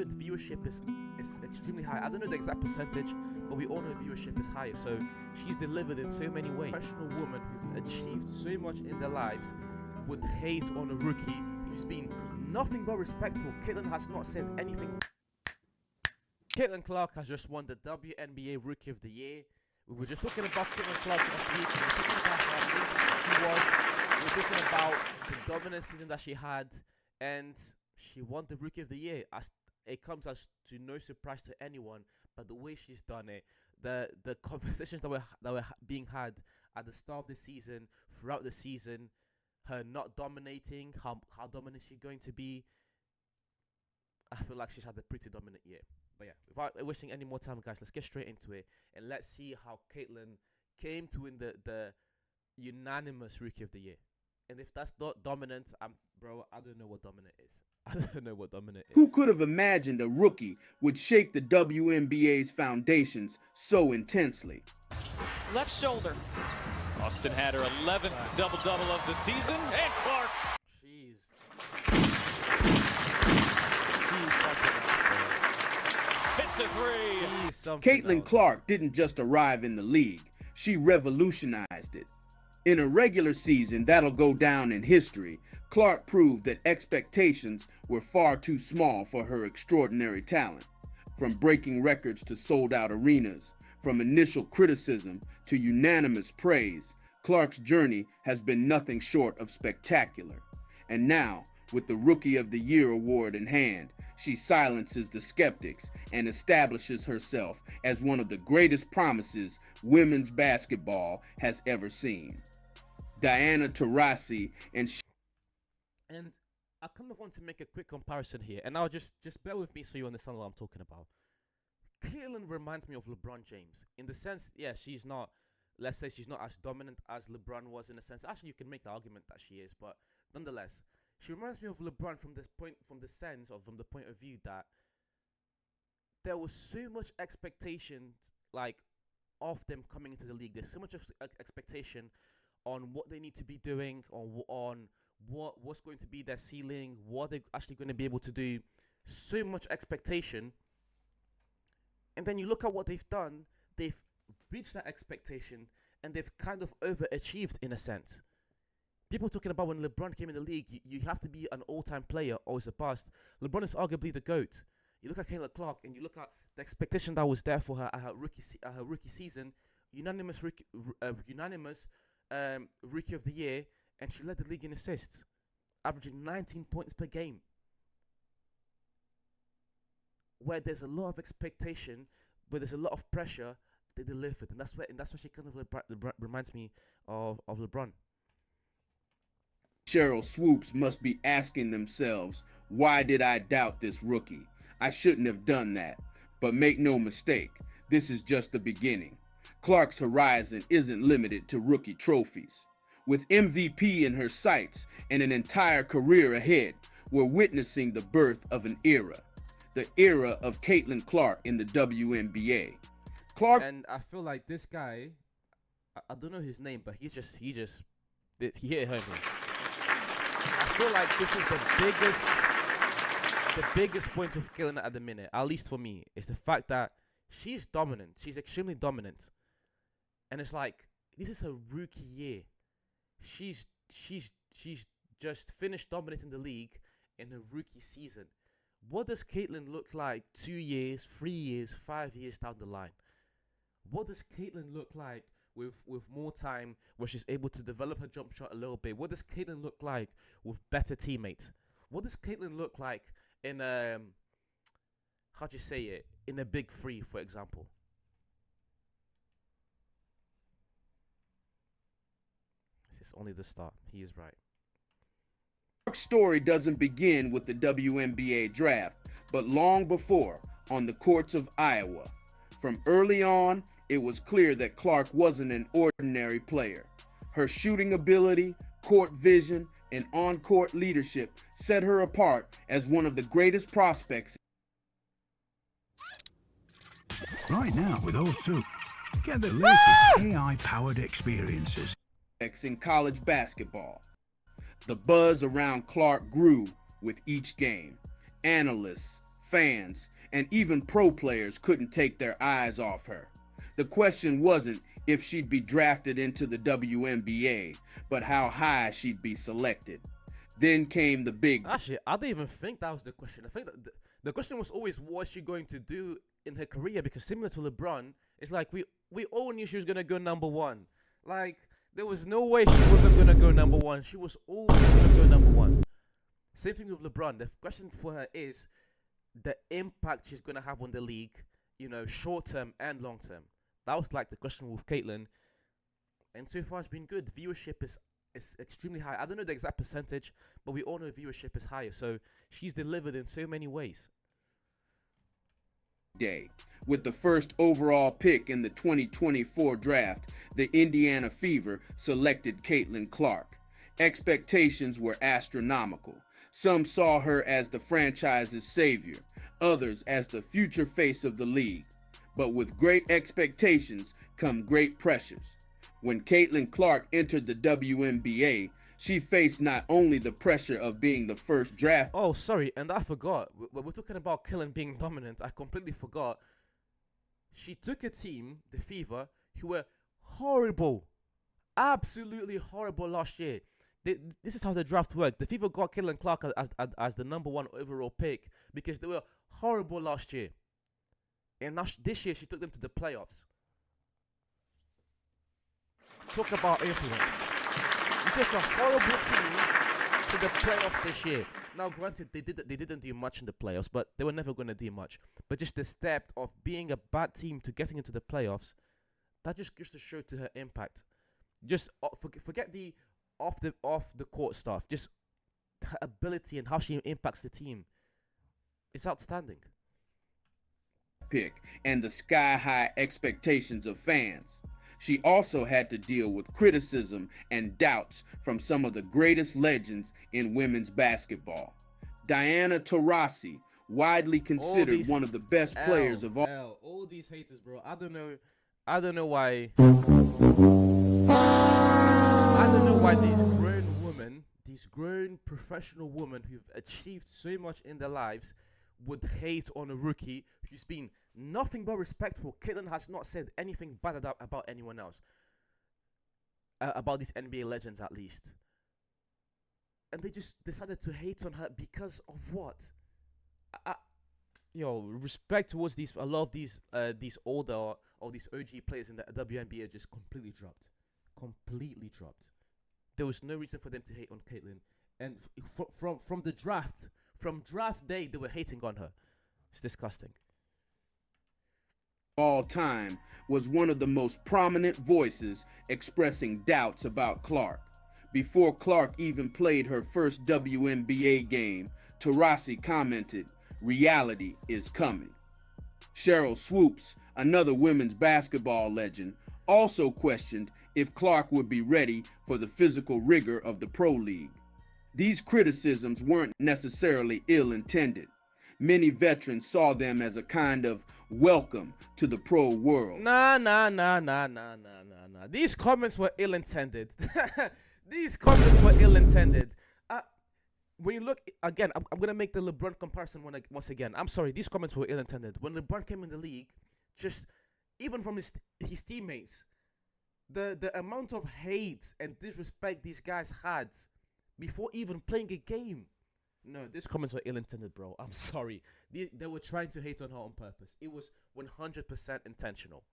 the viewership is extremely high. I don't know the exact percentage, but we all know viewership is higher. So she's delivered in so many ways. Professional women who've achieved so much in their lives would hate on a rookie who's been nothing but respectful. Caitlin has not said anything. Caitlin Clark has just won the WNBA Rookie of the Year. We were just talking about Caitlin Clark last week. We were talking about how amazing she was. We were talking about the dominant season that she had, and she won the Rookie of the Year. As it comes as to no surprise to anyone, but the way she's done it, the conversations that were being had at the start of the season, throughout the season, her not dominating, how dominant she's going to be. I feel like she's had a pretty dominant year. But yeah, without wasting any more time, guys, let's get straight into it and let's see how Caitlin came to win the unanimous Rookie of the Year. And if that's not dominant, bro, I don't know what dominant is. I don't know what dominant is. Who could have imagined a rookie would shake the WNBA's foundations so intensely? Left shoulder. Austin had her 11th double-double of the season, and Clark. Jeez. Hits a three. Caitlin Clark didn't just arrive in the league. She revolutionized it. In a regular season that'll go down in history, Clark proved that expectations were far too small for her extraordinary talent. From breaking records to sold-out arenas, from initial criticism to unanimous praise, Clark's journey has been nothing short of spectacular. And now, with the Rookie of the Year award in hand, she silences the skeptics and establishes herself as one of the greatest promises women's basketball has ever seen. Diana Taurasi and I kind of want to make a quick comparison here, and I'll just bear with me so you understand what I'm talking about. Caitlin reminds me of LeBron James in the sense, yeah, she's not, let's say she's not as dominant as LeBron was in a sense. Actually, you can make the argument that she is, but nonetheless, she reminds me of LeBron from the point of view that there was so much expectation, like, of them coming into the league. There's so much of expectation on what they need to be doing, on what's going to be their ceiling, what they're actually going to be able to do. So much expectation. And then you look at what they've done. They've reached that expectation, and they've kind of overachieved in a sense. People talking about when LeBron came in the league, you have to be an all-time player or it's a bust. LeBron is arguably the GOAT. You look at Caitlin Clark, and you look at the expectation that was there for her at her rookie season, unanimous Rookie of the Year, and she led the league in assists, averaging 19 points per game. Where there's a lot of expectation, where there's a lot of pressure, they delivered, and that's where she kind of reminds me of LeBron. Cheryl Swoops must be asking themselves, why did I doubt this rookie? I shouldn't have done that. But make no mistake, this is just the beginning. Clark's horizon isn't limited to rookie trophies. With MVP in her sights and an entire career ahead, we're witnessing the birth of an era. The era of Caitlin Clark in the WNBA. And I feel like this guy, I don't know his name, but he hit home. I feel like this is the biggest point of Caitlin at the minute, at least for me, is the fact that she's dominant. She's extremely dominant. And it's like, this is her rookie year. She's just finished dominating the league in her rookie season. What does Caitlin look like 2 years, 3 years, 5 years down the line? What does Caitlin look like with more time, where she's able to develop her jump shot a little bit? What does Caitlin look like with better teammates? What does Caitlin look like in in a big three, for example? This is only the start. He is right. Clark's story doesn't begin with the WNBA draft, but long before, on the courts of Iowa. From early on, it was clear that Clark wasn't an ordinary player. Her shooting ability, court vision, and on-court leadership set her apart as one of the greatest prospects. Right now with O2, get the latest AI-powered experiences in college basketball. The buzz around Clark grew with each game. Analysts, fans, and even pro players couldn't take their eyes off her. The question wasn't if she'd be drafted into the WNBA, but how high she'd be selected. Then came the big... Actually, I don't even think that was the question. I think that the question was always, what is she going to do in her career? Because similar to LeBron, it's like we all knew she was going to go number one. Like, there was no way she wasn't going to go number one. She was always going to go number one. Same thing with LeBron. The question for her is the impact she's going to have on the league, short term and long term. That was like the question with Caitlyn. And so far it's been good. Viewership is extremely high. I don't know the exact percentage, but we all know viewership is higher. So she's delivered in so many ways. Day. With the first overall pick in the 2024 draft, the Indiana Fever selected Caitlin Clark. Expectations were astronomical. Some saw her as the franchise's savior, others as the future face of the league. But with great expectations come great pressures. When Caitlin Clark entered the WNBA, she faced not only the pressure of being the first draft... Oh, sorry, and I forgot. We're talking about Caitlyn being dominant. I completely forgot. She took a team, the Fever, who were horrible. Absolutely horrible last year. This is how the draft worked. The Fever got Caitlin Clark as the number one overall pick because they were horrible last year. And now this year, she took them to the playoffs. Talk about influence. You took a horrible team to the playoffs this year. Now, granted, they didn't do much in the playoffs, but they were never going to do much. But just the step of being a bad team to getting into the playoffs, that just goes to show to her impact. Just forget the off the court stuff. Just her ability and how she impacts the team. It's outstanding. Pick and the sky-high expectations of fans. She also had to deal with criticism and doubts from some of the greatest legends in women's basketball. Diana Taurasi, widely considered one of the best players of all. All these haters, bro. I don't know why. I don't know why these grown professional women who've achieved so much in their lives would hate on a rookie who's been nothing but respectful. Caitlyn has not said anything bad about anyone else. About these NBA legends, at least. And they just decided to hate on her because of what? Respect towards a lot of these older or these OG players in the WNBA just completely dropped. Completely dropped. There was no reason for them to hate on Caitlyn. And from the draft, from draft day, they were hating on her. It's disgusting. All time was one of the most prominent voices expressing doubts about Clark. Before Clark even played her first WNBA game, Taurasi commented, "Reality is coming." Cheryl Swoops, another women's basketball legend, also questioned if Clark would be ready for the physical rigor of the pro league. These criticisms weren't necessarily ill-intended. Many veterans saw them as a kind of welcome to the pro world. Nah. These comments were ill-intended. These comments were ill-intended. When you look, again, I'm going to make the LeBron comparison once again. I'm sorry, these comments were ill-intended. When LeBron came in the league, just even from his teammates, the amount of hate and disrespect these guys had before even playing a game. No, these comments were ill-intended, bro. I'm sorry. They were trying to hate on her on purpose. It was 100% intentional.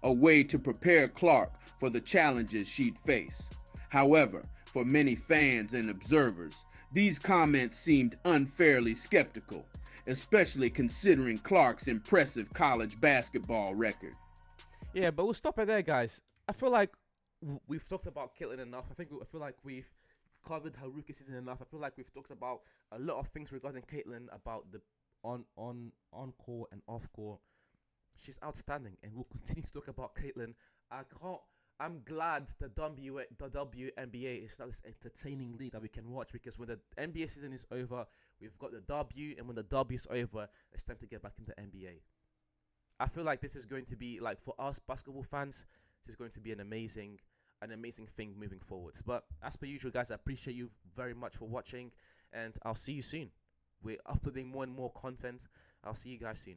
A way to prepare Clark for the challenges she'd face. However, for many fans and observers, these comments seemed unfairly skeptical, especially considering Clark's impressive college basketball record. Yeah, but we'll stop it there, guys. I feel like we've talked about Caitlyn enough. I feel like we've covered her rookie season enough. I feel like we've talked about a lot of things regarding Caitlyn, about the on court and off court. She's outstanding, and we'll continue to talk about Caitlyn. I'm glad the WNBA is not this entertaining league that we can watch, because when the NBA season is over, we've got the W, and when the W is over, it's time to get back into NBA. I feel like this is going to be, like, for us basketball fans, this is going to be an amazing thing moving forward. But as per usual, guys, I appreciate you very much for watching, and I'll see you soon. We're uploading more and more content. I'll see you guys soon.